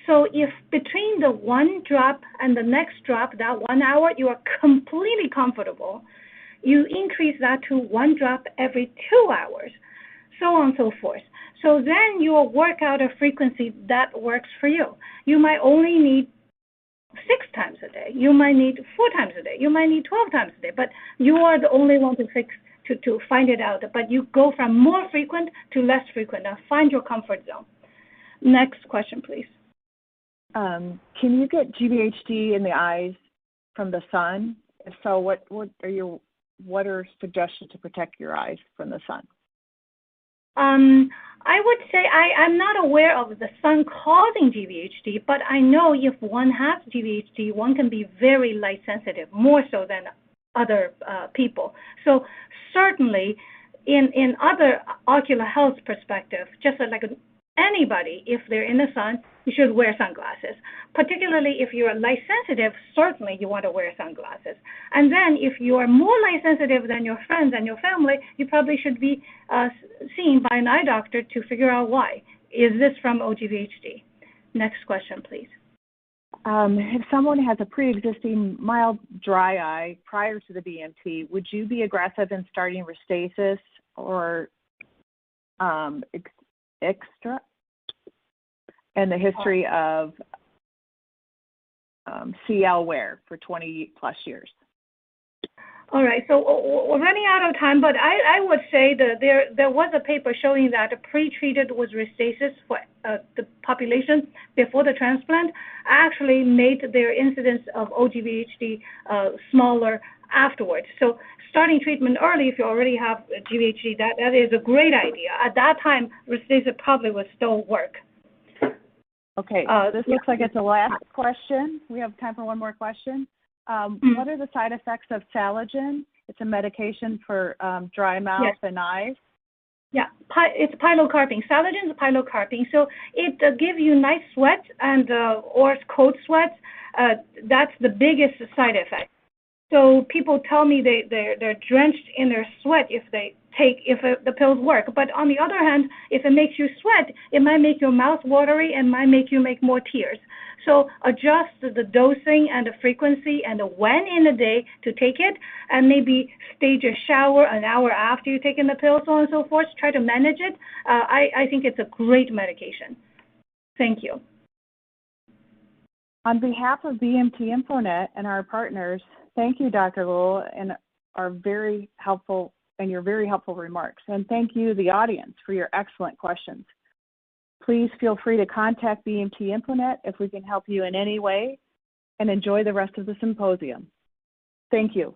So if between the 1 drop and the next drop, that 1 hour, you are completely comfortable, you increase that to 1 drop every 2 hours, so on and so forth. So then you will work out a frequency that works for you. You might only need 6 times a day. You might need 4 times a day. You might need 12 times a day. But you are the only one to find it out. But you go from more frequent to less frequent. Now find your comfort zone. Next question, please. Can you get GVHD in the eyes from the sun? If so, what are suggestions to protect your eyes from the sun? I would say I'm not aware of the sun causing GVHD, but I know if one has GVHD, one can be very light sensitive, more so than other people. So certainly in other ocular health perspective, just like anybody, if they're in the sun, you should wear sunglasses. Particularly if you're light sensitive, certainly you want to wear sunglasses. And then if you are more light sensitive than your friends and your family, you probably should be seen by an eye doctor to figure out why. Is this from OGVHD? Next question, please. If someone has a pre-existing mild dry eye prior to the BMT, would you be aggressive in starting Restasis or Xiidra, and the history of CL wear for 20 plus years? All right, so we're running out of time, but I would say that there was a paper showing that pre-treated with Restasis for the population before the transplant actually made their incidence of OGVHD smaller afterwards. So starting treatment early if you already have GVHD, that is a great idea. At that time, Restasis probably would still work. Okay, this looks like it's the last question. We have time for one more question. What are the side effects of Salogen? It's a medication for dry mouth and eyes. Yeah, it's Pilocarpine. Salogen is Pilocarpine. So it gives you nice sweat and or cold sweats. That's the biggest side effect. So people tell me they're drenched in their sweat if the pills work. But on the other hand, if it makes you sweat, it might make your mouth watery and might make you make more tears. So adjust the dosing and the frequency and the when in the day to take it, and maybe stage a shower an hour after you've taken the pill, so on and so forth. Try to manage it. I think it's a great medication. Thank you. On behalf of BMT InfoNet and our partners, thank you, Dr. Luo, and your very helpful remarks. And thank you, the audience, for your excellent questions. Please feel free to contact BMT InfoNet if we can help you in any way, and enjoy the rest of the symposium. Thank you.